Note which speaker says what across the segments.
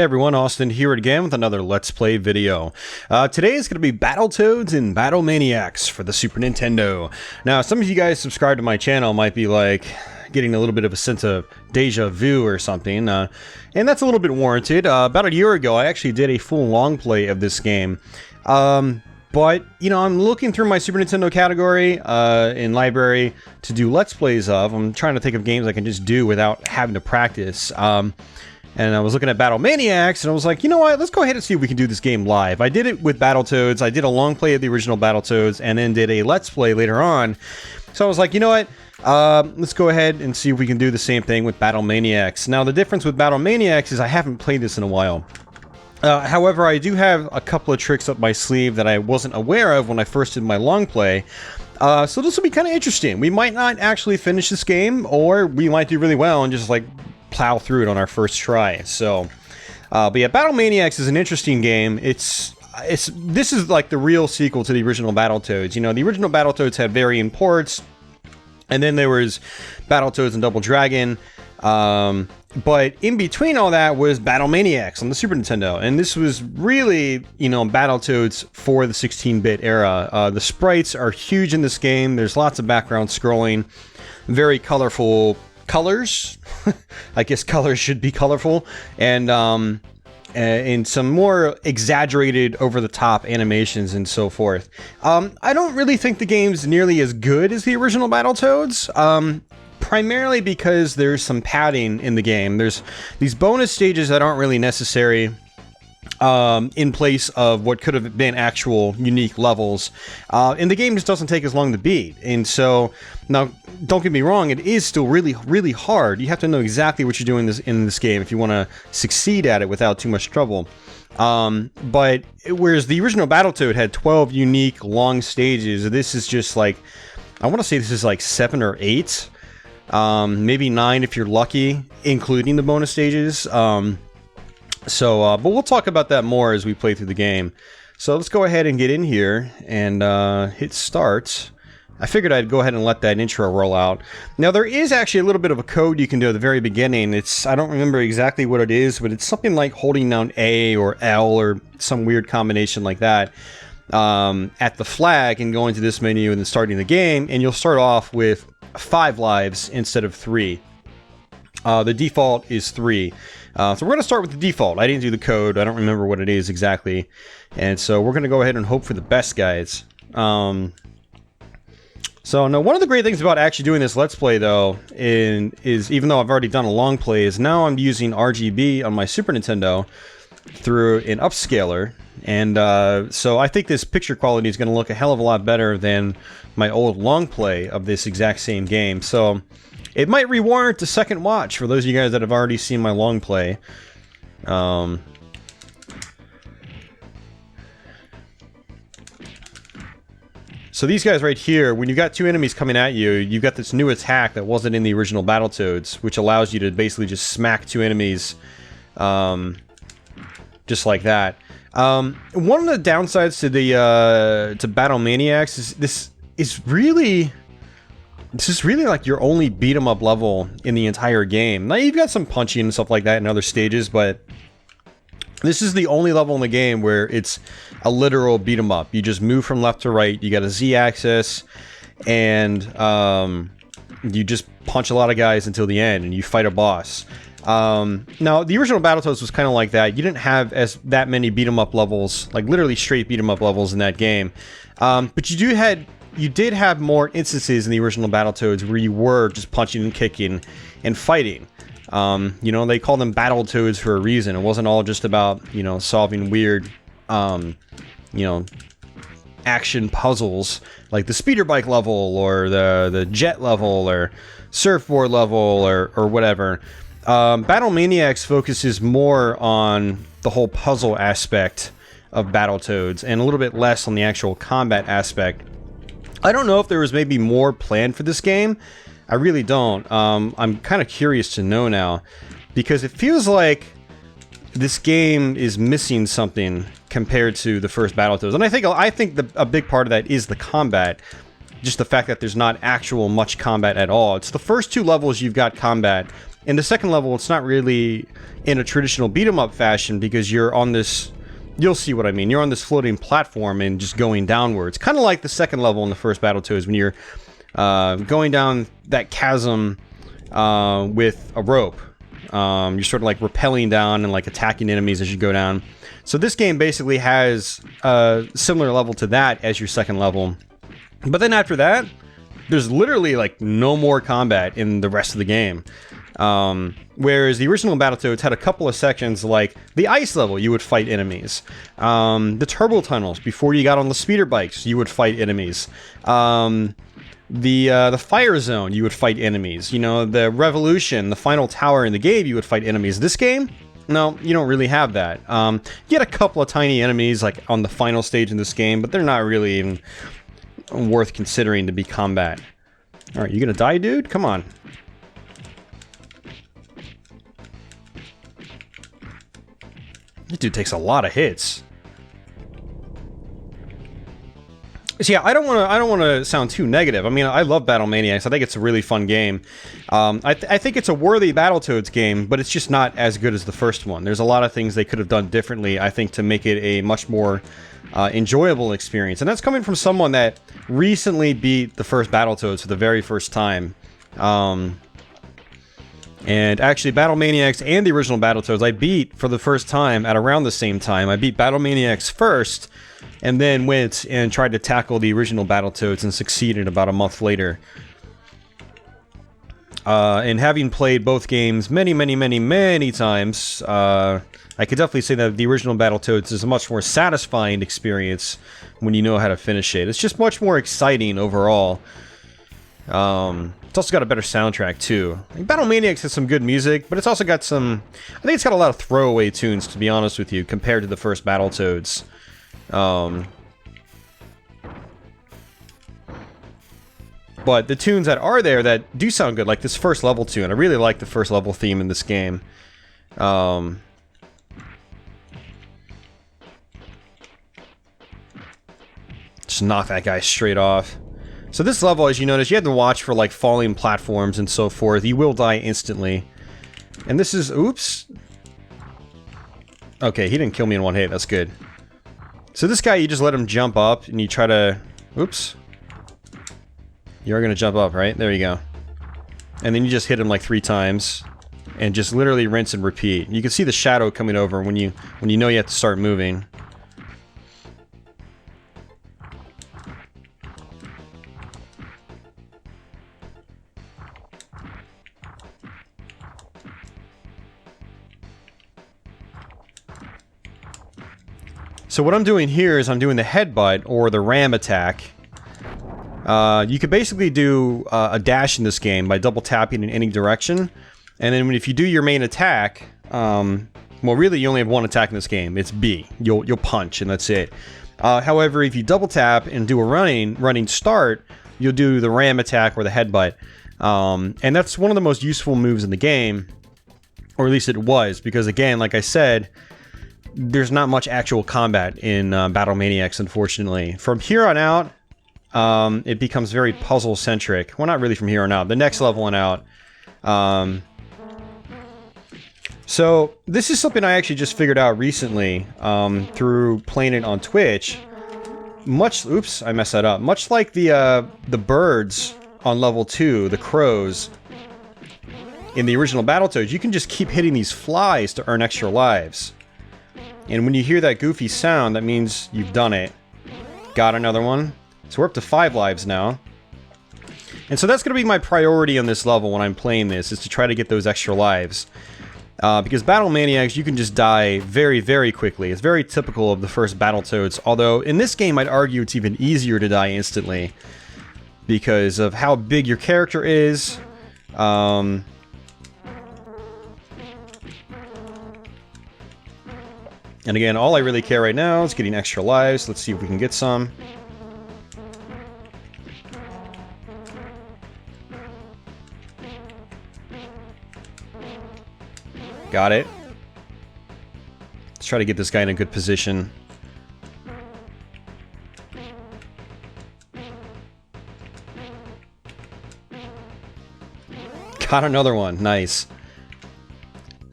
Speaker 1: Hey everyone, Austin here again with another Let's Play video. Today is going to be Battletoads and Battlemaniacs for the Super Nintendo. Now, some of you guys subscribed to my channel might be like getting a little bit of a sense of deja vu or something, and that's a little bit warranted. About a year ago, I actually did a full long play of this game. But, you know, I'm looking through my Super Nintendo category in library to do Let's Plays of. I'm trying to think of games I can just do without having to practice. And I was looking at Battlemaniacs, and I was like, you know what, let's go ahead and see if we can do this game live. I did it with Battletoads, I did a long play of the original Battletoads, and then did a Let's Play later on. So I was like, you know what, let's go ahead and see if we can do the same thing with Battlemaniacs. Now, the difference with Battlemaniacs is I haven't played this in a while. However, I do have a couple of tricks up my sleeve that I wasn't aware of when I first did my long play. So this will be kind of interesting. We might not actually finish this game, or we might do really well and just, like, plow through it on our first try. So, but yeah, Battlemaniacs is an interesting game. This is like the real sequel to the original Battletoads. You know, the original Battletoads had varying ports, and then there was Battletoads and Double Dragon. But in between all that was Battlemaniacs on the Super Nintendo, and this was really, you know, Battletoads for the 16-bit era. The sprites are huge in this game. There's lots of background scrolling, very colorful colors. I guess colors should be colorful, and some more exaggerated over-the-top animations and so forth. I don't really think the game's nearly as good as the original Battletoads, primarily because there's some padding in the game. There's these bonus stages that aren't really necessary in place of what could have been actual unique levels, and the game just doesn't take as long to beat. And so, now, don't get me wrong, it is still really, really hard. You have to know exactly what you're doing in this game if you want to succeed at it without too much trouble. But whereas the original Battletoad had 12 unique long stages, this is just like, I want to say this is like 7 or 8, maybe 9 if you're lucky, including the bonus stages. But we'll talk about that more as we play through the game. So let's go ahead and get in here and hit start. I figured I'd go ahead and let that intro roll out. Now, there is actually a little bit of a code you can do at the very beginning. I don't remember exactly what it is, but it's something like holding down A or L or some weird combination like that at the flag and going to this menu and then starting the game, and you'll start off with 5 lives instead of 3. The default is 3. So we're going to start with the default. I didn't do the code. I don't remember what it is exactly. And so we're going to go ahead and hope for the best, guys. So now, one of the great things about actually doing this Let's Play, though, is even though I've already done a long play, is now I'm using RGB on my Super Nintendo through an upscaler. And so I think this picture quality is going to look a hell of a lot better than my old long play of this exact same game. So it might re-warrant a second watch for those of you guys that have already seen my long play. So these guys right here, when you got 2 enemies coming at you, you've got this new attack that wasn't in the original Battletoads, which allows you to basically just smack 2 enemies just like that. One of the downsides to Battlemaniacs is this is really like your only beat-em-up level in the entire game. Now, you've got some punching and stuff like that in other stages, but this is the only level in the game where it's a literal beat-em-up. You just move from left to right, you got a Z-axis, and you just punch a lot of guys until the end, and you fight a boss. Now, the original Battletoads was kind of like that. You didn't have that many beat-em-up levels, like literally straight beat-em-up levels in that game. But you did have more instances in the original Battletoads where you were just punching and kicking and fighting. You know, they call them Battletoads for a reason. It wasn't all just about, you know, solving weird, you know, action puzzles like the speeder bike level or the jet level or surfboard level or whatever. Battlemaniacs focuses more on the whole puzzle aspect of Battletoads and a little bit less on the actual combat aspect. I don't know if there was maybe more planned for this game. I really don't. I'm kind of curious to know now, because it feels like this game is missing something compared to the first Battletoads. And I think a big part of that is the combat. Just the fact that there's not much combat at all. It's the first 2 levels you've got combat, In the second level, it's not really in a traditional beat-em-up fashion because you're on this... You'll see what I mean. You're on this floating platform and just going downwards. Kind of like the second level in the first Battletoads when you're going down that chasm with a rope. You're sort of like rappelling down and like attacking enemies as you go down. So this game basically has a similar level to that as your second level. But then after that, there's literally like no more combat in the rest of the game. Whereas the original Battletoads had a couple of sections like the ice level, you would fight enemies. The turbo tunnels, before you got on the speeder bikes, you would fight enemies. The fire zone, you would fight enemies. You know, the revolution, the final tower in the game, you would fight enemies. This game, no, you don't really have that. You get a couple of tiny enemies like on the final stage in this game, but they're not really even worth considering to be combat. Alright, you gonna die, dude? Come on. This dude takes a lot of hits. So yeah, I don't want to sound too negative. I mean, I love Battlemaniacs. I think it's a really fun game. I think it's a worthy Battletoads game, but it's just not as good as the first one. There's a lot of things they could have done differently, I think, to make it a much more enjoyable experience. And that's coming from someone that recently beat the first Battletoads for the very first time. And actually, Battlemaniacs and the original Battletoads, I beat for the first time at around the same time. I beat Battlemaniacs first, and then went and tried to tackle the original Battletoads and succeeded about a month later. And having played both games many times, I could definitely say that the original Battletoads is a much more satisfying experience when you know how to finish it. It's just much more exciting overall. It's also got a better soundtrack, too. Like, Battlemaniacs has some good music, but it's also got some... I think it's got a lot of throwaway tunes, to be honest with you, compared to the first Battletoads. But the tunes that are there that do sound good, like this first level tune. I really like the first level theme in this game. Just knock that guy straight off. So this level, as you notice, you have to watch for like falling platforms and so forth. You will die instantly. And this is... Oops. Okay, he didn't kill me in one hit. That's good. So this guy, you just let him jump up and you try to... Oops. You are going to jump up, right? There you go. And then you just hit him like 3 times. And just literally rinse and repeat. You can see the shadow coming over when you know you have to start moving. So what I'm doing here is I'm doing the headbutt, or the ram attack. You could basically do a dash in this game by double tapping in any direction. And then if you do your main attack, well really you only have one attack in this game, it's B. You'll punch and that's it. However, if you double tap and do a running start, you'll do the ram attack or the headbutt. And that's one of the most useful moves in the game. Or at least it was, because again, like I said... There's not much actual combat in Battlemaniacs, unfortunately. From here on out, it becomes very puzzle-centric. Well, not really from here on out. The next level on out. So, this is something I actually just figured out recently through playing it on Twitch. Oops, I messed that up. Much like the birds on level 2, the crows, in the original Battletoads, you can just keep hitting these flies to earn extra lives. And when you hear that goofy sound, that means you've done it. Got another one. So we're up to 5 lives now. And so that's going to be my priority on this level when I'm playing this, is to try to get those extra lives. Because Battlemaniacs, you can just die very quickly. It's very typical of the first Battletoads. Although, in this game, I'd argue it's even easier to die instantly. Because of how big your character is. And again, all I really care right now is getting extra lives. Let's see if we can get some. Got it. Let's try to get this guy in a good position. Got another one. Nice.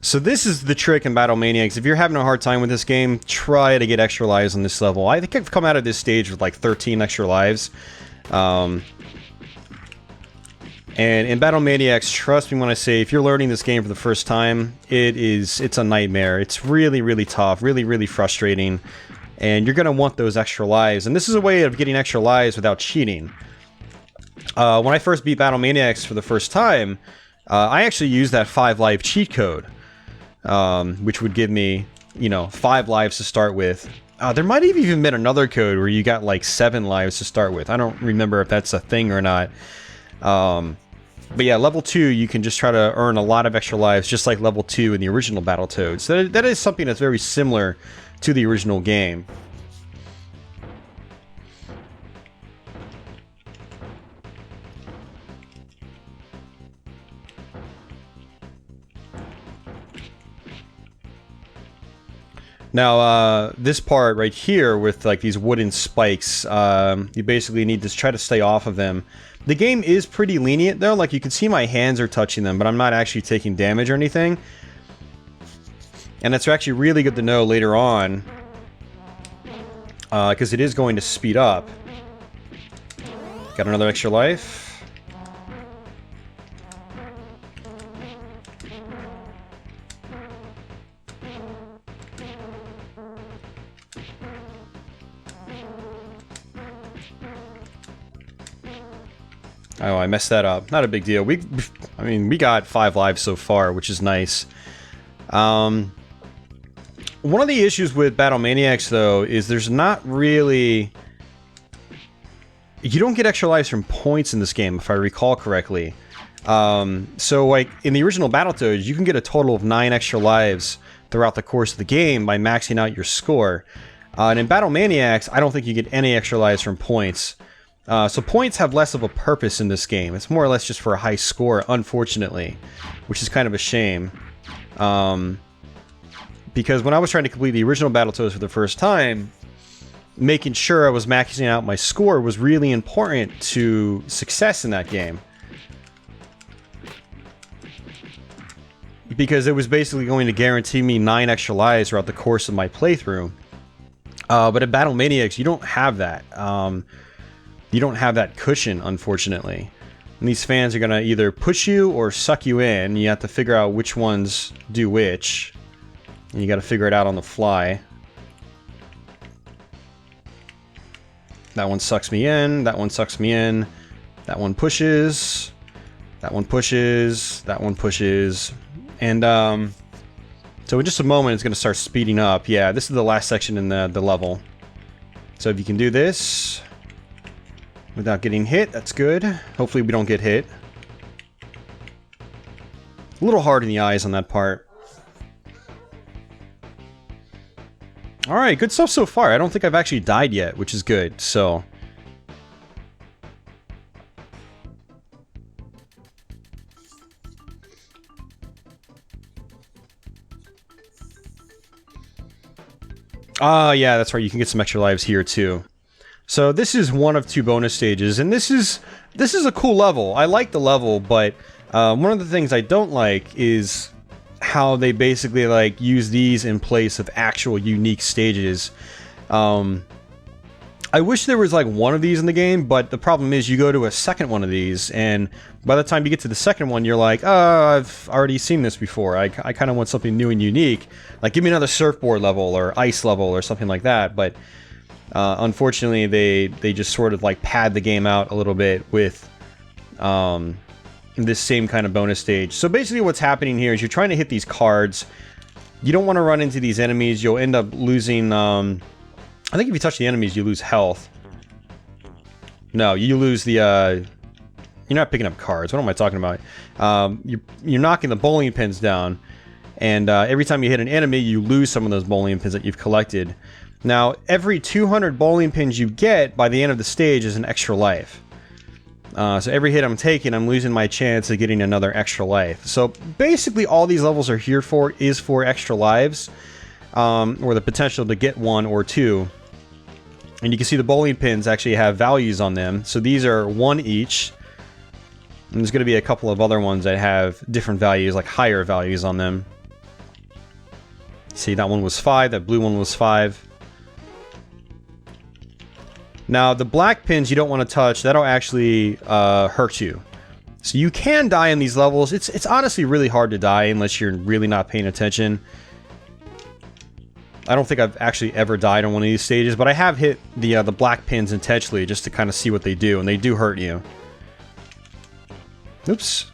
Speaker 1: So this is the trick in Battlemaniacs. If you're having a hard time with this game, try to get extra lives on this level. I think I've come out of this stage with like 13 extra lives. And in Battlemaniacs, trust me when I say, if you're learning this game for the first time, it's a nightmare. It's really, really tough, really, really frustrating. And you're going to want those extra lives. And this is a way of getting extra lives without cheating. When I first beat Battlemaniacs for the first time, I actually used that 5 life cheat code. Which would give me, 5 lives to start with. There might have even been another code where you got like 7 lives to start with. I don't remember if that's a thing or not. But yeah, level 2, you can just try to earn a lot of extra lives, just like level 2 in the original Battletoads. So that is something that's very similar to the original game. Now, this part right here with like these wooden spikes, you basically need to try to stay off of them. The game is pretty lenient though, like you can see my hands are touching them, but I'm not actually taking damage or anything. And that's actually really good to know later on, because it is going to speed up. Got another extra life. Oh, I messed that up. Not a big deal. I mean, we got 5 lives so far, which is nice. One of the issues with Battlemaniacs, though, is there's not really... You don't get extra lives from points in this game, if I recall correctly. So, like, in the original Battletoads, you can get a total of 9 extra lives throughout the course of the game by maxing out your score. And in Battlemaniacs, I don't think you get any extra lives from points. So points have less of a purpose in this game. It's more or less just for a high score, unfortunately, which is kind of a shame. Because when I was trying to complete the original Battletoads for the first time, making sure I was maxing out my score was really important to success in that game. Because it was basically going to guarantee me 9 extra lives throughout the course of my playthrough. But in Battlemaniacs, you don't have that. You don't have that cushion, unfortunately. And these fans are going to either push you or suck you in. You have to figure out which ones do which. And you got to figure it out on the fly. That one sucks me in. That one sucks me in. That one pushes. That one pushes. That one pushes. And, so in just a moment, it's going to start speeding up. Yeah, this is the last section in the level. So if you can do this without getting hit, that's good. Hopefully we don't get hit. A little hard in the eyes on that part. Alright, good stuff so far. I don't think I've actually died yet, which is good, so... Ah, yeah, that's right. You can get some extra lives here, too. So this is one of 2 bonus stages, and this is a cool level. I like the level, but one of the things I don't like is how they basically like use these in place of actual unique stages. I wish there was like one of these in the game, but the problem is you go to a second one of these, and by the time you get to the second one, you're like, oh, I've already seen this before. I kind of want something new and unique. Like, give me another surfboard level or ice level or something like that, but unfortunately, they just sort of like pad the game out a little bit with this same kind of bonus stage. So basically what's happening here is you're trying to hit these cards. You don't want to run into these enemies. You'll end up losing... I think if you touch the enemies, you lose health. No, you lose the... You're not picking up cards. What am I talking about? You're knocking the bowling pins down. And every time you hit an enemy, you lose some of those bowling pins that you've collected. Now, every 200 bowling pins you get by the end of the stage is an extra life. So every hit I'm taking, I'm losing my chance of getting another extra life. So basically all these levels are here for is for extra lives. Or the potential to get 1 or 2. And you can see the bowling pins actually have values on them. So these are 1 each. And there's going to be a couple of other ones that have different values, like higher values on them. See, that one was 5, that blue one was 5. Now, the black pins you don't want to touch. That'll actually hurt you. So you can die in these levels. It's honestly really hard to die unless you're really not paying attention. I don't think I've actually ever died on one of these stages, but I have hit the black pins intentionally just to kind of see what they do, and they do hurt you. Oops.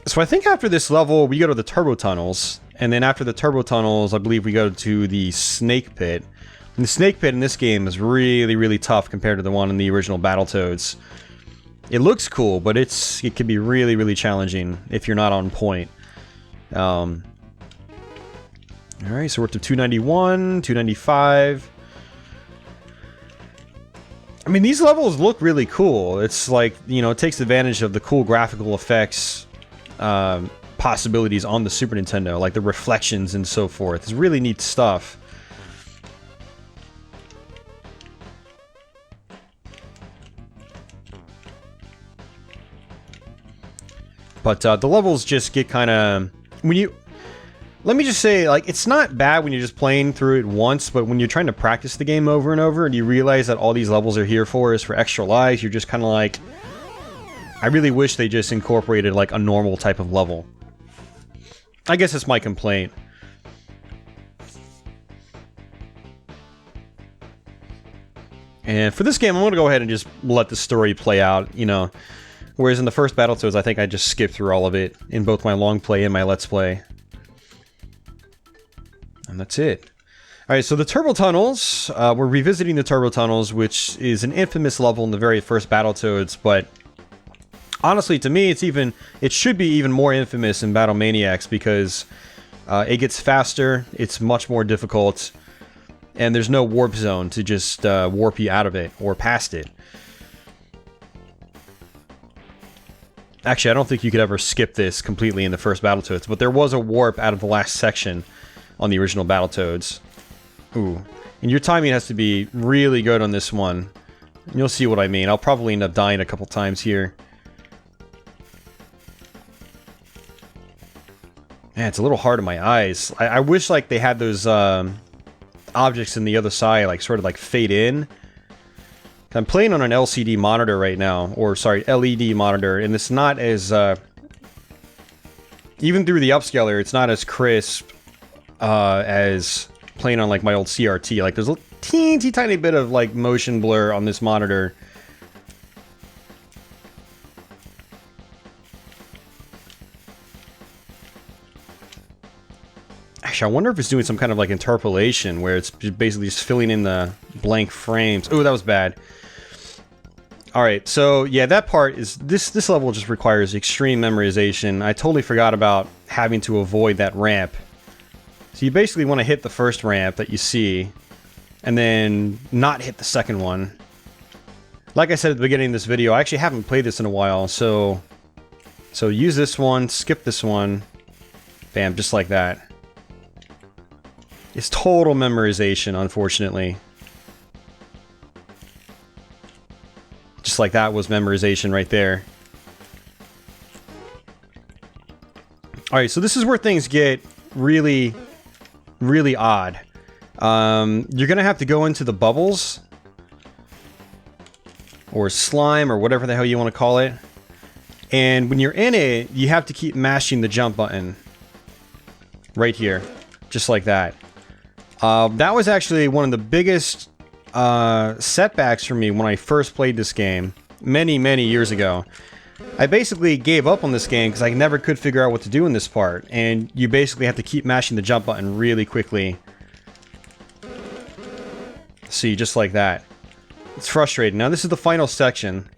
Speaker 1: So I think after this level, we go to the turbo tunnels, and then after the turbo tunnels, I believe we go to the snake pit. And the snake pit in this game is really, really tough compared to the one in the original Battletoads. It looks cool, but it can be really, really challenging if you're not on point. Alright, so we're up to 291, 295. I mean, these levels look really cool. It's like, you know, it takes advantage of the cool graphical effects possibilities on the Super Nintendo, like the reflections and so forth. It's really neat stuff. But the levels just get kind of... Let me just say, like, it's not bad when you're just playing through it once, but when you're trying to practice the game over and over, and you realize that all these levels are here for is for extra lives, you're just kind of like... I really wish they just incorporated, like, a normal type of level. I guess that's my complaint. And for this game, I'm going to go ahead and just let the story play out, you know... Whereas in the first Battletoads, I think I just skipped through all of it in both my long play and my let's play. And that's it. Alright, so the Turbo Tunnels, we're revisiting the Turbo Tunnels, which is an infamous level in the very first Battletoads, but honestly, to me, it should be even more infamous in Battlemaniacs because it gets faster, it's much more difficult, and there's no warp zone to just warp you out of it or past it. Actually, I don't think you could ever skip this completely in the first Battletoads, but there was a warp out of the last section on the original Battletoads. Ooh. And your timing has to be really good on this one. You'll see what I mean. I'll probably end up dying a couple times here. Man, it's a little hard on my eyes. I wish, like, they had those objects in the other side, like, sort of, like, fade in. I'm playing on an LCD monitor right now, or sorry, LED monitor, and it's not as, even through the upscaler, it's not as crisp as playing on like my old CRT. Like there's a teensy tiny bit of like motion blur on this monitor. Actually, I wonder if it's doing some kind of like interpolation where it's basically just filling in the blank frames. Oh, that was bad. Alright, so yeah, that part is... This level just requires extreme memorization. I totally forgot about having to avoid that ramp. So you basically want to hit the first ramp that you see, and then not hit the second one. Like I said at the beginning of this video, I actually haven't played this in a while, so use this one, skip this one. Bam, just like that. It's total memorization, unfortunately. Just like that was memorization right there. Alright, so this is where things get really, really odd. You're gonna have to go into the bubbles. Or slime, or whatever the hell you want to call it. And when you're in it, you have to keep mashing the jump button. Right here. Just like that. That was actually one of the biggest setbacks for me when I first played this game many years ago. I basically gave up on this game because I never could figure out what to do in this part, and you basically have to keep mashing the jump button really quickly. See, just like that. It's frustrating. Now this is the final section.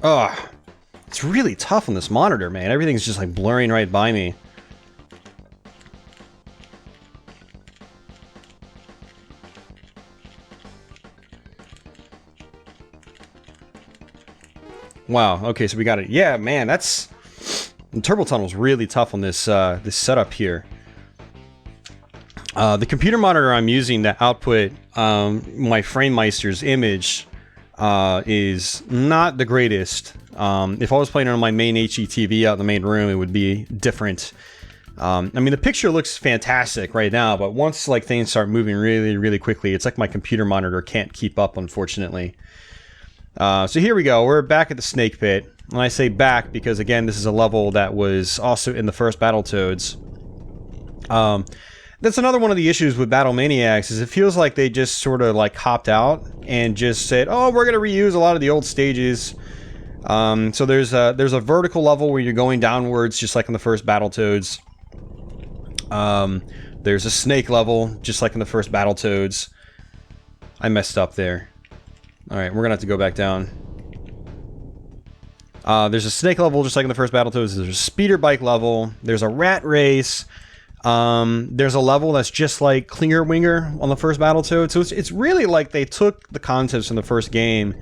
Speaker 1: Ugh. It's really tough on this monitor, man. Everything's just like blurring right by me. Wow, okay, so we got it. Yeah, man, that's... The Turbo Tunnel's really tough on this this setup here. The computer monitor I'm using to output my FrameMeister's image is not the greatest. If I was playing on my main HDTV out in the main room, it would be different. I mean, the picture looks fantastic right now, but once like things start moving really, really quickly, it's like my computer monitor can't keep up, unfortunately. So here we go. We're back at the snake pit. And I say back because, again, this is a level that was also in the first Battletoads. That's another one of the issues with Battlemaniacs, is it feels like they just sort of like hopped out and just said, oh, we're going to reuse a lot of the old stages. So there's a vertical level where you're going downwards, just like in the first Battletoads. There's a snake level, just like in the first Battletoads. I messed up there. Alright, we're going to have to go back down. There's a snake level, just like in the first Battletoads. There's a speeder bike level. There's a rat race. There's a level that's just like Klinger Winger on the first Battletoads. So it's really like they took the concepts from the first game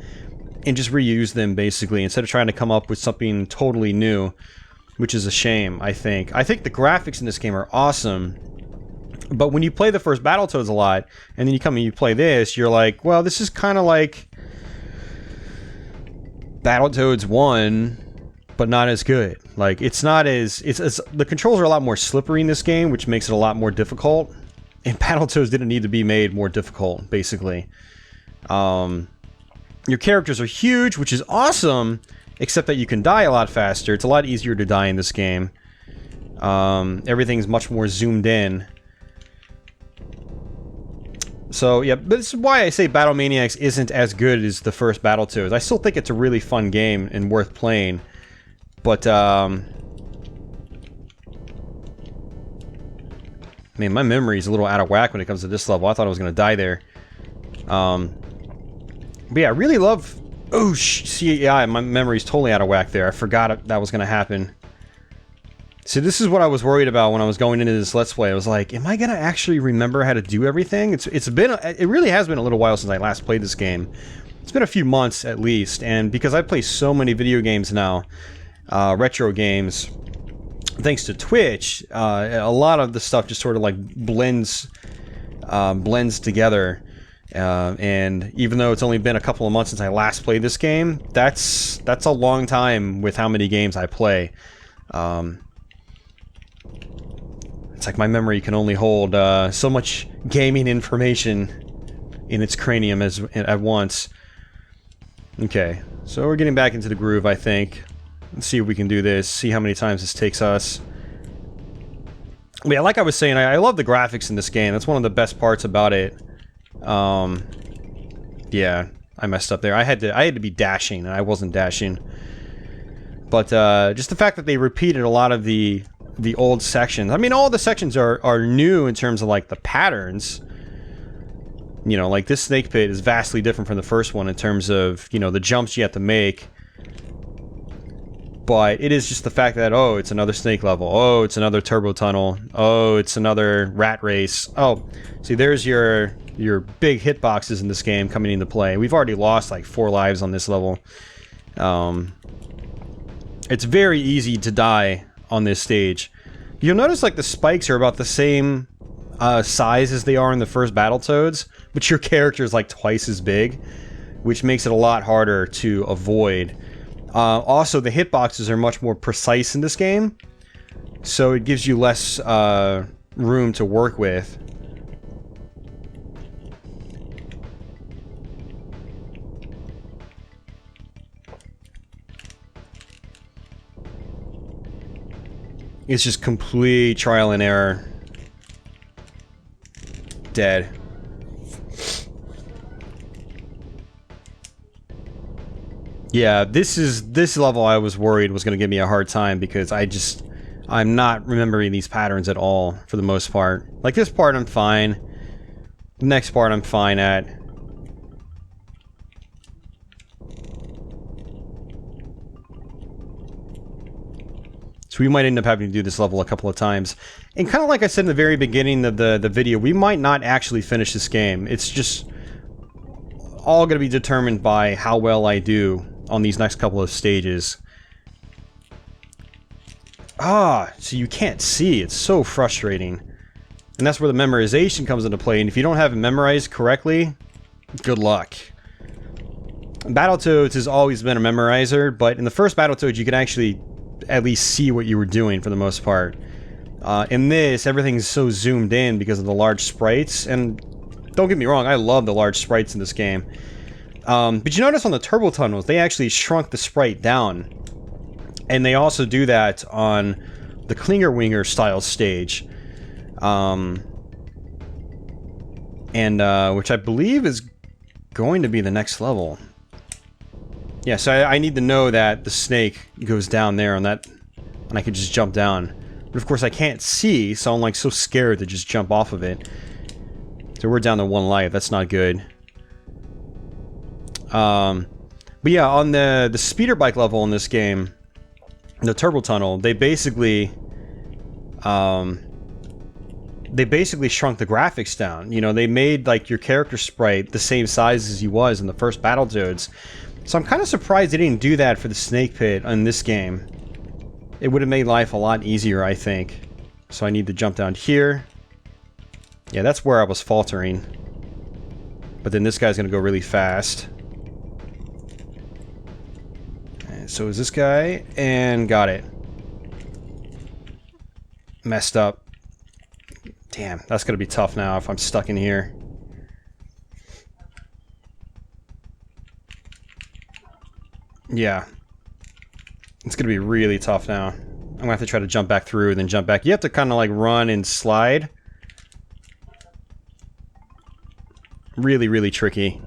Speaker 1: and just reused them, basically, instead of trying to come up with something totally new, which is a shame, I think. I think the graphics in this game are awesome, but when you play the first Battletoads a lot, and then you come and you play this, you're like, well, this is kind of like Battletoads 1, but not as good. Like, it's not as... It's the controls are a lot more slippery in this game, which makes it a lot more difficult. And Battletoads didn't need to be made more difficult, basically. Your characters are huge, which is awesome, except that you can die a lot faster. It's a lot easier to die in this game. Everything's much more zoomed in. So, yeah, but this is why I say Battlemaniacs isn't as good as the first Battletoads. I still think it's a really fun game and worth playing. But, man, my memory's a little out of whack when it comes to this level. I thought I was going to die there. But yeah, I really love... Oh, see, yeah, my memory's totally out of whack there. I forgot that was going to happen. See, this is what I was worried about when I was going into this Let's Play. I was like, am I going to actually remember how to do everything? It really has been a little while since I last played this game. It's been a few months at least, and because I play so many video games now, retro games, thanks to Twitch, a lot of the stuff just sort of like blends together. And even though it's only been a couple of months since I last played this game, that's a long time with how many games I play. It's like my memory can only hold so much gaming information in its cranium at once. Okay, so we're getting back into the groove, I think. Let's see if we can do this, see how many times this takes us. But yeah, like I was saying, I love the graphics in this game. That's one of the best parts about it. Yeah, I messed up there. I had to be dashing, and I wasn't dashing. But just the fact that they repeated a lot of the old sections. I mean, all the sections are new in terms of like the patterns. You know, like this snake pit is vastly different from the first one in terms of, you know, the jumps you have to make. But it is just the fact that, oh, it's another snake level. Oh, it's another turbo tunnel. Oh, it's another rat race. Oh, see, there's your big hitboxes in this game coming into play. We've already lost like 4 lives on this level. It's very easy to die on this stage. You'll notice like the spikes are about the same size as they are in the first Battletoads, but your character is like twice as big, which makes it a lot harder to avoid. Also, the hitboxes are much more precise in this game, so it gives you less room to work with. It's just complete trial and error. Dead. Yeah, this level I was worried was going to give me a hard time because I'm not remembering these patterns at all for the most part. Like this part I'm fine. The next part I'm fine at. So we might end up having to do this level a couple of times. And kind of like I said in the very beginning of the video, we might not actually finish this game. It's just all going to be determined by how well I do on these next couple of stages. Ah, so you can't see. It's so frustrating. And that's where the memorization comes into play, and if you don't have it memorized correctly, good luck. Battletoads has always been a memorizer, but in the first Battletoads you could actually at least see what you were doing for the most part. In this, everything's so zoomed in because of the large sprites, and don't get me wrong, I love the large sprites in this game. But you notice on the turbo tunnels, they actually shrunk the sprite down. And they also do that on the Klinger Winger style stage. Which I believe is going to be the next level. Yeah, so I need to know that the snake goes down there on that, and I can just jump down. But of course I can't see, so I'm like so scared to just jump off of it. So we're down to 1 life, that's not good. But yeah, on the speeder bike level in this game, the turbo tunnel, they basically shrunk the graphics down. You know, they made like your character sprite the same size as he was in the first Battletoads. So I'm kind of surprised they didn't do that for the snake pit in this game. It would have made life a lot easier, I think. So I need to jump down here. Yeah, that's where I was faltering. But then this guy's gonna go really fast. And so is this guy, and got it. Messed up. Damn, that's gonna be tough now if I'm stuck in here. Yeah. It's gonna be really tough now. I'm gonna have to try to jump back through and then jump back. You have to kind of like run and slide. Really, really tricky.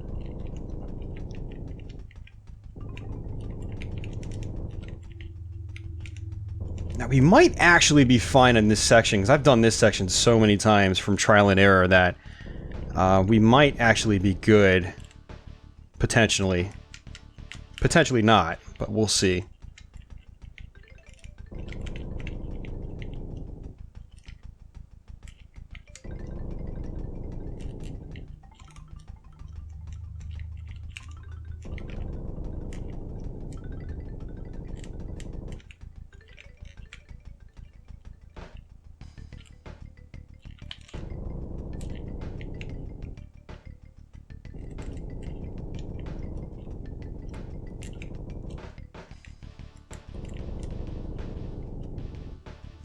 Speaker 1: Now we might actually be fine in this section, because I've done this section so many times from trial and error that we might actually be good. Potentially. Potentially not, but we'll see.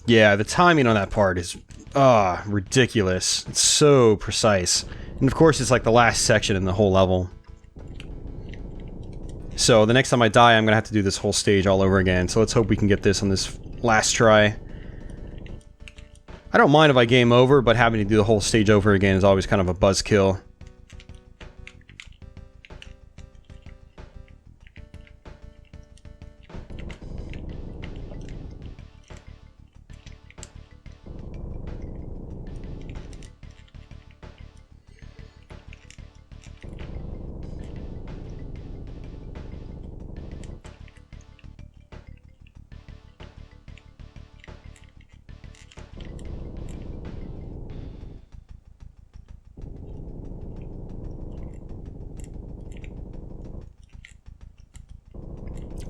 Speaker 1: Yeah, the timing on that part is ridiculous. It's so precise. And of course it's like the last section in the whole level. So the next time I die, I'm gonna have to do this whole stage all over again. So let's hope we can get this on this last try. I don't mind if I game over, but having to do the whole stage over again is always kind of a buzzkill.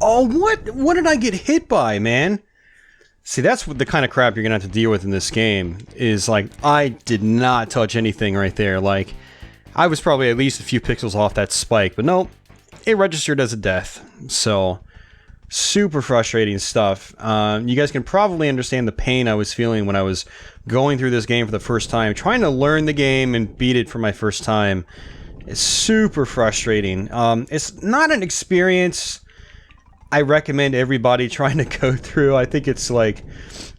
Speaker 1: Oh, what did I get hit by, man? See, that's what the kind of crap you're gonna have to deal with in this game. Is like, I did not touch anything right there. Like, I was probably at least a few pixels off that spike, but nope, it registered as a death. So, super frustrating stuff. You guys can probably understand the pain I was feeling when I was going through this game for the first time, trying to learn the game and beat it for my first time. It's super frustrating. It's not an experience I recommend everybody trying to go through. I think it's like,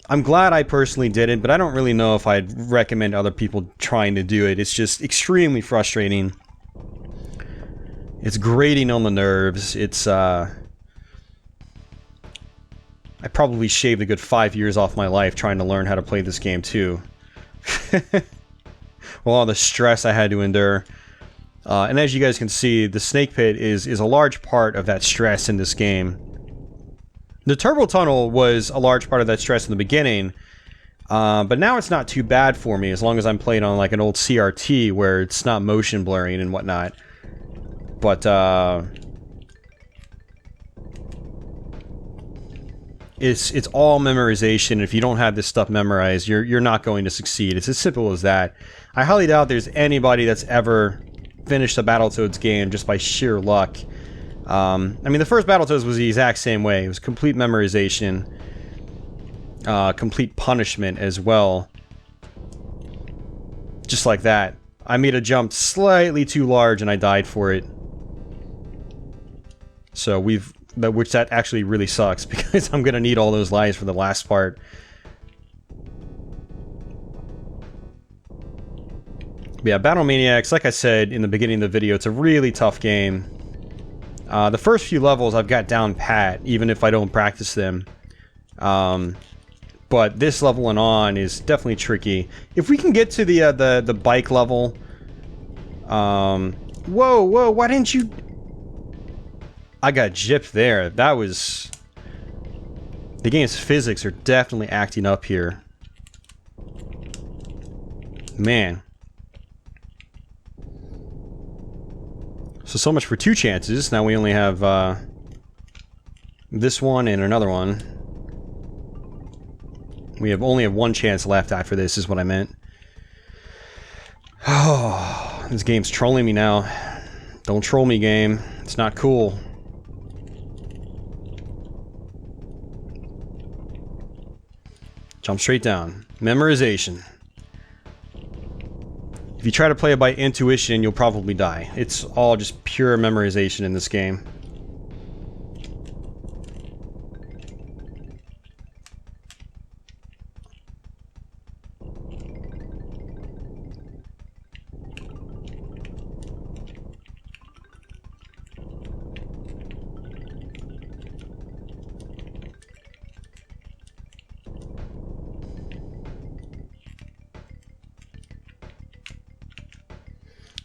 Speaker 1: I'm glad I personally did it, but I don't really know if I'd recommend other people trying to do it. It's just extremely frustrating. It's grating on the nerves. It's, I probably shaved a good 5 years off my life trying to learn how to play this game too. Well, all the stress I had to endure. And as you guys can see, the snake pit is a large part of that stress in this game. The turbo tunnel was a large part of that stress in the beginning, but now it's not too bad for me as long as I'm playing on like an old CRT where it's not motion blurring and whatnot. But It's all memorization. If you don't have this stuff memorized, you're not going to succeed. It's as simple as that. I highly doubt there's anybody that's ever finished a Battletoads game just by sheer luck. I mean, the first Battletoads was the exact same way. It was complete memorization, complete punishment as well. Just like that. I made a jump slightly too large and I died for it. So which that actually really sucks because I'm gonna need all those lives for the last part. But yeah, Battlemaniacs, like I said in the beginning of the video, it's a really tough game. The first few levels I've got down pat, even if I don't practice them. But this level and on is definitely tricky. If we can get to the bike level, whoa, why didn't you? I got gypped there. That was... The game's physics are definitely acting up here. Man. So much for 2 chances. Now we only have this one and another one. We only have 1 chance left after this, is what I meant. Oh, this game's trolling me now. Don't troll me, game. It's not cool. Jump straight down. Memorization. If you try to play it by intuition, you'll probably die. It's all just pure memorization in this game.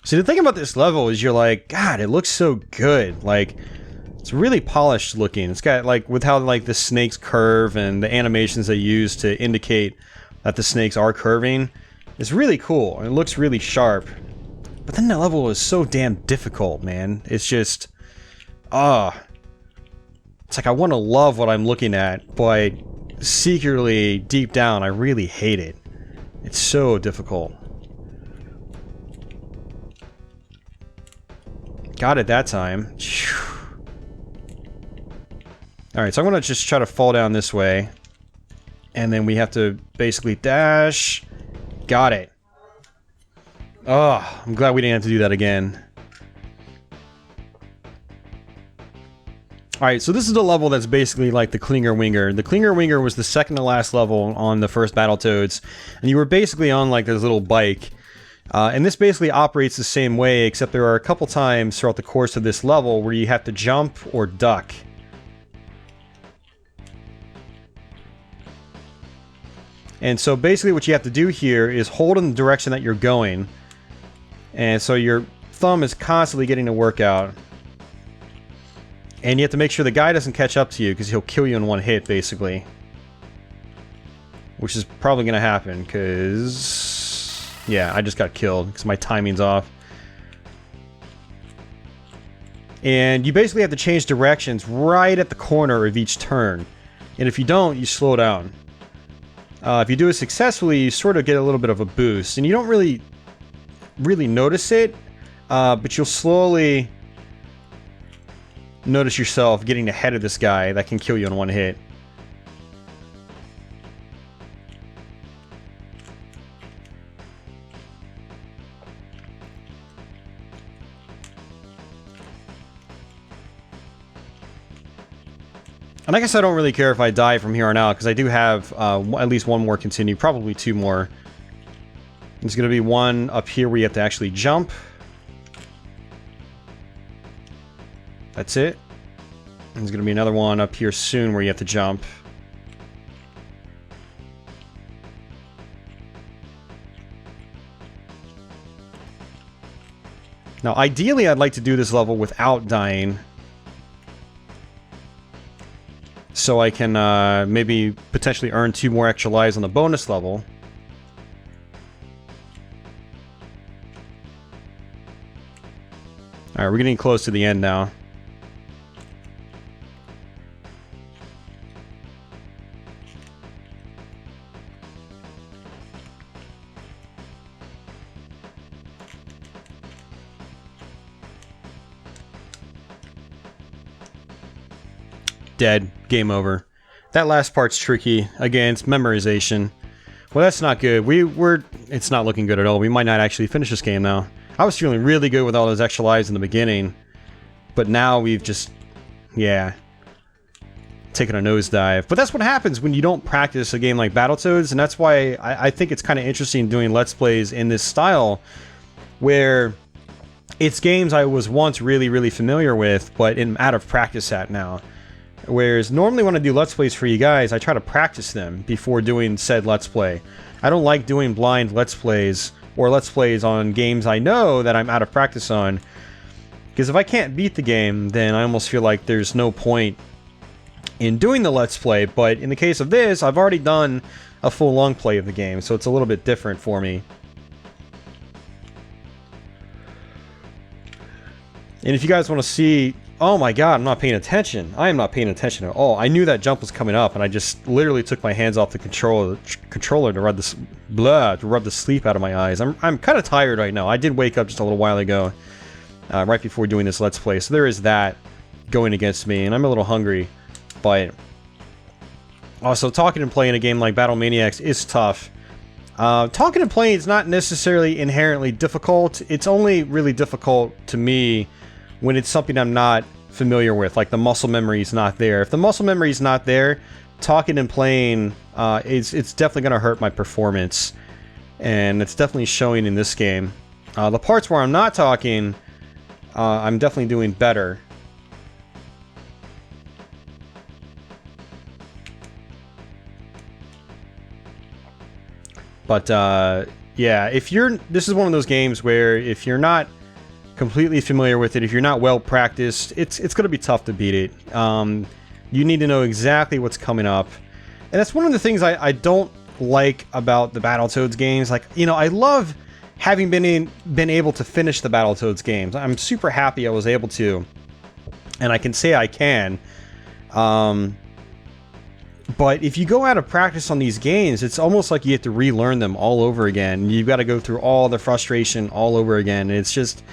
Speaker 1: See, the thing about this level is you're like, God, it looks so good. Like, it's really polished looking. It's got, like, with how, like, the snakes curve and the animations they use to indicate that the snakes are curving. It's really cool. It looks really sharp. But then the level is so damn difficult, man. It's just... It's like I want to love what I'm looking at, but secretly, deep down, I really hate it. It's so difficult. Got it that time. Alright, so I'm gonna just try to fall down this way. And then we have to basically dash. Got it. Oh, I'm glad we didn't have to do that again. Alright, so this is the level that's basically like the Klinger Winger. The Klinger Winger was the second to last level on the first Battletoads. And you were basically on like this little bike. And this basically operates the same way, except there are a couple times throughout the course of this level where you have to jump or duck. And so basically what you have to do here is hold in the direction that you're going. And so your thumb is constantly getting a workout. And you have to make sure the guy doesn't catch up to you, because he'll kill you in one hit, basically. Which is probably going to happen, because... Yeah, I just got killed because my timing's off. And you basically have to change directions right at the corner of each turn. And if you don't, you slow down. If you do it successfully, you sort of get a little bit of a boost. And you don't really notice it, but you'll slowly notice yourself getting ahead of this guy that can kill you in one hit. And I guess I don't really care if I die from here on out, because I do have at least 1 more continue, probably 2 more. There's going to be one up here where you have to actually jump. That's it. And there's going to be another one up here soon where you have to jump. Now, ideally, I'd like to do this level without dying. So I can maybe potentially earn 2 more extra lives on the bonus level. Alright, we're getting close to the end now. dead, game over. That last part's tricky. Again, it's memorization. Well, that's not good. It's not looking good at all. We might not actually finish this game now. I was feeling really good with all those extra lives in the beginning, but now we've just, yeah, taken a nosedive. But that's what happens when you don't practice a game like Battletoads, and that's why I think it's kind of interesting doing Let's Plays in this style, where it's games I was once really, really familiar with, but I'm out of practice at now. Whereas normally when I do Let's Plays for you guys, I try to practice them before doing said Let's Play. I don't like doing blind Let's Plays or Let's Plays on games I know that I'm out of practice on, because if I can't beat the game, then I almost feel like there's no point in doing the Let's Play. But in the case of this, I've already done a full long play of the game, so it's a little bit different for me. And if you guys want to see... Oh my god, I'm not paying attention. I am not paying attention at all. I knew that jump was coming up, and I just literally took my hands off the controller to rub the sleep out of my eyes. I'm kind of tired right now. I did wake up just a little while ago, right before doing this Let's Play, so there is that going against me, and I'm a little hungry. But also, talking and playing a game like Battlemaniacs is tough. Talking and playing is not necessarily inherently difficult. It's only really difficult to me when it's something I'm not familiar with, like the muscle memory is not there. If the muscle memory is not there, talking and playing, it's definitely going to hurt my performance. And it's definitely showing in this game. The parts where I'm not talking, I'm definitely doing better. But, yeah, this is one of those games where if you're not completely familiar with it, if you're not well practiced, it's going to be tough to beat it. You need to know exactly what's coming up. And that's one of the things I don't like about the Battletoads games. Like, you know, I love having been able to finish the Battletoads games. I'm super happy I was able to. And I can say I can. But if you go out of practice on these games, it's almost like you have to relearn them all over again. You've got to go through all the frustration all over again. It's just...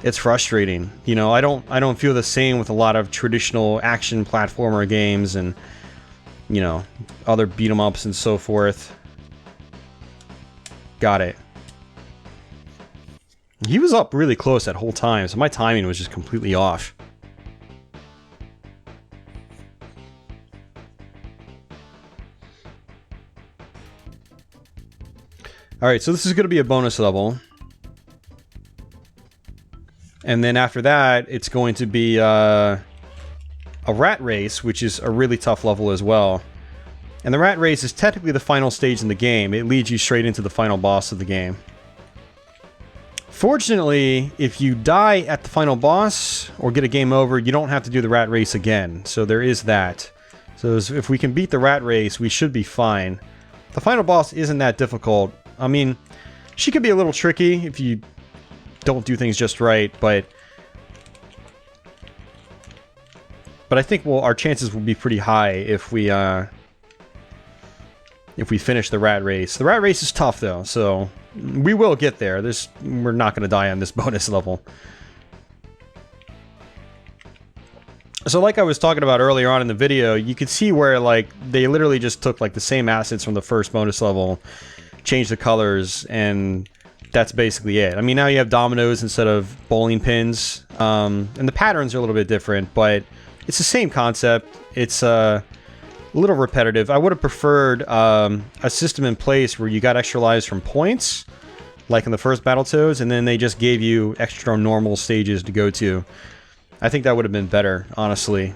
Speaker 1: it's frustrating. You know, I don't feel the same with a lot of traditional action platformer games and, you know, other beat 'em ups and so forth. Got it. He was up really close that whole time, so my timing was just completely off. Alright, so this is going to be a bonus level. And then after that, it's going to be a rat race, which is a really tough level as well. And the rat race is technically the final stage in the game. It leads you straight into the final boss of the game. Fortunately, if you die at the final boss or get a game over, you don't have to do the rat race again. So there is that. So if we can beat the rat race, we should be fine. The final boss isn't that difficult. I mean, she could be a little tricky if you don't do things just right, but I think our chances will be pretty high if we finish the rat race. The rat race is tough though, so we will get there. We're not going to die on this bonus level. So like I was talking about earlier on in the video, you could see where like they literally just took like the same assets from the first bonus level, changed the colors, and that's basically it. I mean, now you have dominoes instead of bowling pins, and the patterns are a little bit different, but it's the same concept. It's a little repetitive. I would have preferred a system in place where you got extra lives from points, like in the first Battletoads, and then they just gave you extra normal stages to go to. I think that would have been better, honestly.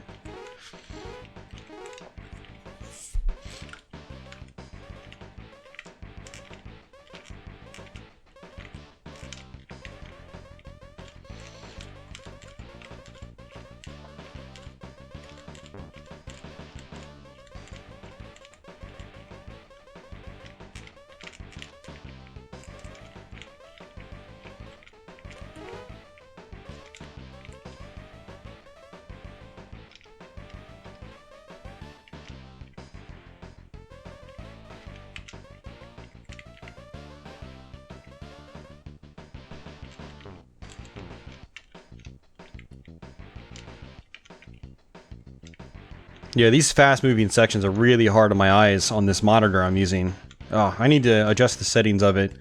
Speaker 1: Yeah, these fast-moving sections are really hard on my eyes on this monitor I'm using. Oh, I need to adjust the settings of it.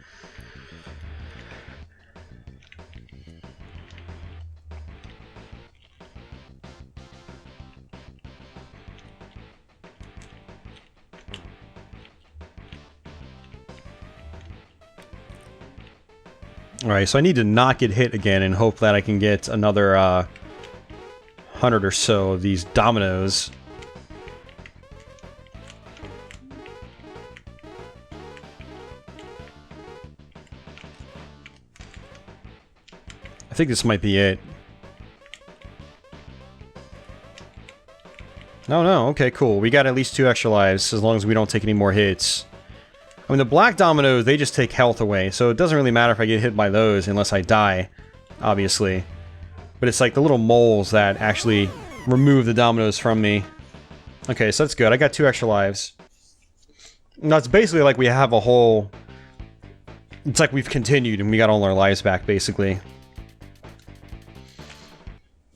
Speaker 1: Alright, so I need to not get hit again and hope that I can get another 100 or so of these dominoes. I think this might be it. No, okay, cool. We got at least 2 extra lives, as long as we don't take any more hits. I mean, the black dominoes, they just take health away, so it doesn't really matter if I get hit by those unless I die, obviously. But it's like the little moles that actually remove the dominoes from me. Okay, so that's good. I got 2 extra lives. Now, it's basically like we have a whole... It's like we've continued and we got all our lives back, basically.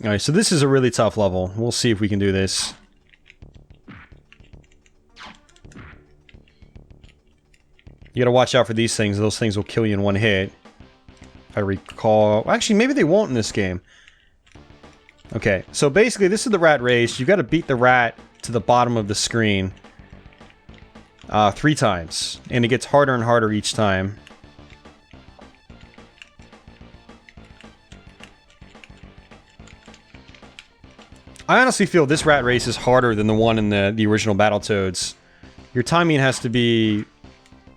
Speaker 1: Alright, so this is a really tough level. We'll see if we can do this. You gotta watch out for these things. Those things will kill you in one hit. If I recall... Actually, maybe they won't in this game. Okay, so basically this is the rat race. You gotta beat the rat to the bottom of the screen 3 times. And it gets harder and harder each time. I honestly feel this rat race is harder than the one in the original Battletoads. Your timing has to be...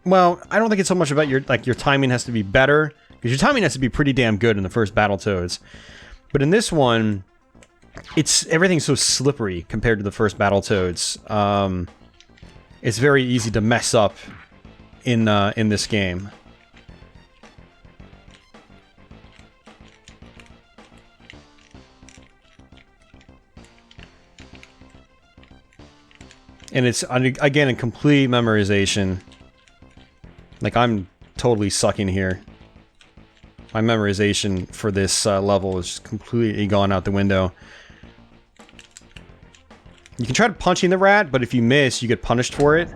Speaker 1: Well, I don't think it's so much about your timing has to be better, because your timing has to be pretty damn good in the first Battletoads. But in this one, everything's so slippery compared to the first Battletoads. It's very easy to mess up in this game. And it's, again, a complete memorization. Like, I'm totally sucking here. My memorization for this level is completely gone out the window. You can try punching the rat, but if you miss, you get punished for it.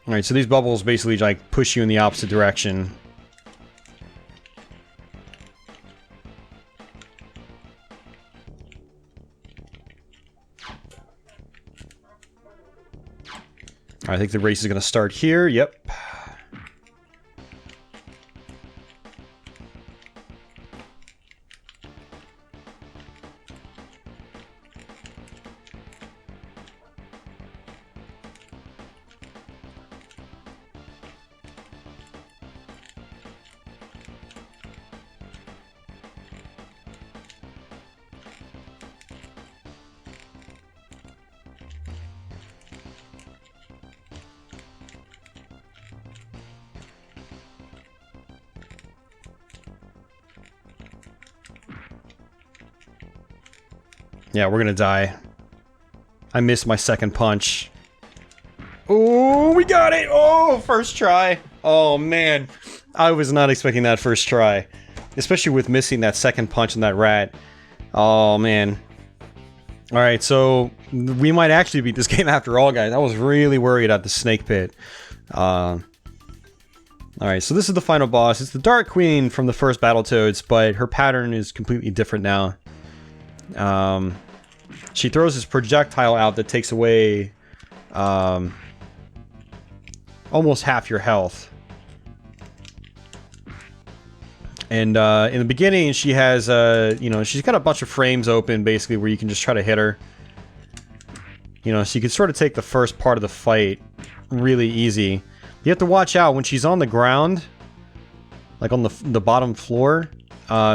Speaker 1: Alright, so these bubbles basically, like, push you in the opposite direction. I think the race is going to start here. Yep. Yeah, we're gonna die. I missed my second punch. Oh, we got it! Oh, first try. Oh, man. I was not expecting that first try. Especially with missing that second punch in that rat. Oh, man. Alright, so we might actually beat this game after all, guys. I was really worried at the snake pit. Alright, so this is the final boss. It's the Dark Queen from the first Battletoads, but her pattern is completely different now. She throws this projectile out that takes away almost half your health. And in the beginning, she has, you know, she's got a bunch of frames open, basically, where you can just try to hit her. You know, so you can sort of take the first part of the fight really easy. You have to watch out when she's on the ground, like on the bottom floor.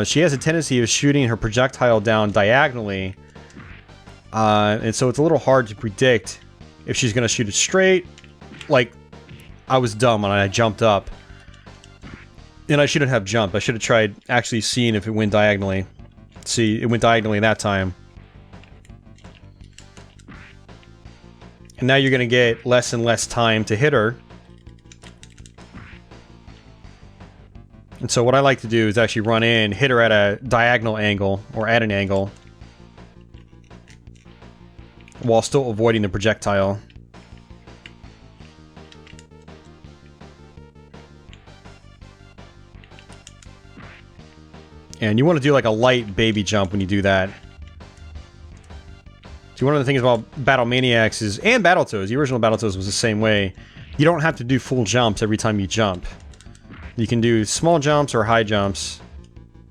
Speaker 1: She has a tendency of shooting her projectile down diagonally. And so it's a little hard to predict if she's going to shoot it straight. Like, I was dumb and I jumped up. And I shouldn't have jumped. I should have tried actually seeing if it went diagonally. See, it went diagonally that time. And now you're going to get less and less time to hit her. And so what I like to do is actually run in, hit her at a diagonal angle, or at an angle, while still avoiding the projectile. And you want to do like a light baby jump when you do that. See, one of the things about Battlemaniacs is, and Battletoads, the original Battletoads was the same way, you don't have to do full jumps every time you jump. You can do small jumps or high jumps.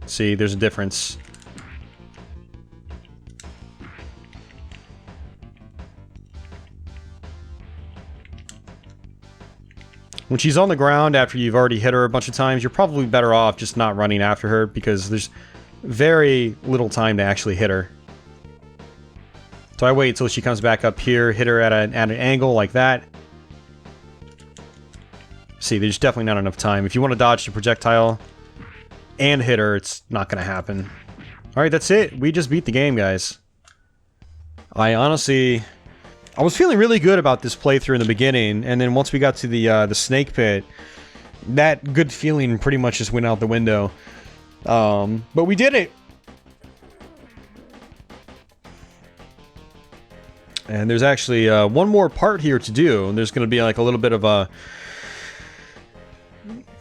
Speaker 1: See, there's a difference. When she's on the ground after you've already hit her a bunch of times, you're probably better off just not running after her because there's very little time to actually hit her. So I wait until she comes back up here, hit her at an angle like that. See, there's definitely not enough time. If you want to dodge the projectile and hit her, it's not going to happen. Alright, that's it. We just beat the game, guys. I was feeling really good about this playthrough in the beginning, and then once we got to the snake pit, that good feeling pretty much just went out the window. But we did it! And there's actually one more part here to do, and there's going to be like a little bit of a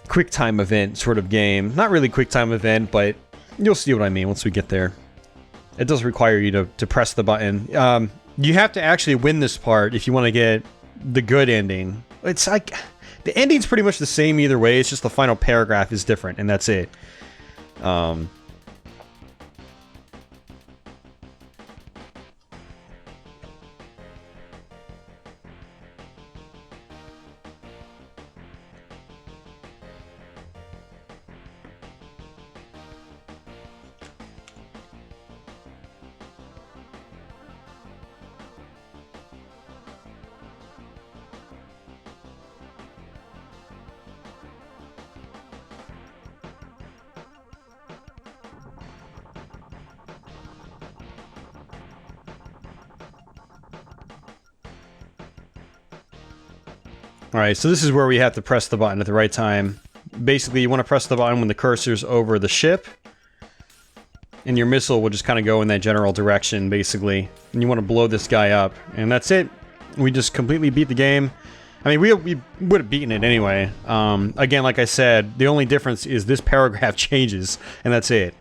Speaker 1: quick time event sort of game. Not really quick time event, but you'll see what I mean once we get there. It does require you to press the button. You have to actually win this part if you want to get the good ending. It's like, the ending's pretty much the same either way, it's just the final paragraph is different, and that's it. Alright, so this is where we have to press the button at the right time. Basically, you want to press the button when the cursor's over the ship, and your missile will just kind of go in that general direction, basically. And you want to blow this guy up. And that's it. We just completely beat the game. I mean, we would have beaten it anyway. Again, like I said, the only difference is this paragraph changes, and that's it.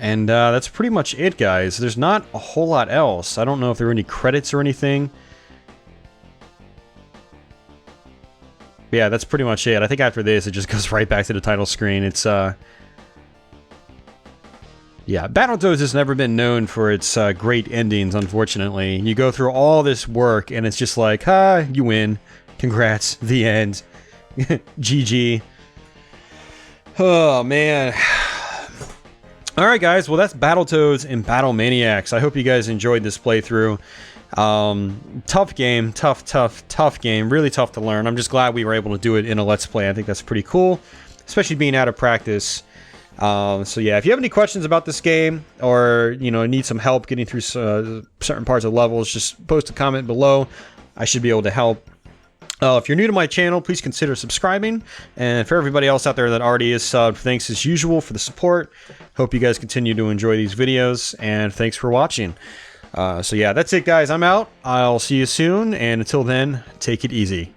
Speaker 1: And that's pretty much it, guys. There's not a whole lot else. I don't know if there are any credits or anything. But yeah, that's pretty much it. I think after this, it just goes right back to the title screen. It's, yeah, Battletoads has never been known for its great endings, unfortunately. You go through all this work, and it's just like, you win. Congrats. The end. GG. Oh, man. Alright guys, well that's Battletoads and Battlemaniacs. I hope you guys enjoyed this playthrough. Tough game, tough game, really tough to learn. I'm just glad we were able to do it in a Let's Play. I think that's pretty cool, especially being out of practice. So yeah, if you have any questions about this game, or, you know, need some help getting through certain parts of levels, just post a comment below. I should be able to help. If you're new to my channel, please consider subscribing. And for everybody else out there that already is subbed, thanks as usual for the support. Hope you guys continue to enjoy these videos, and thanks for watching. So yeah, that's it guys, I'm out. I'll see you soon, and until then, take it easy.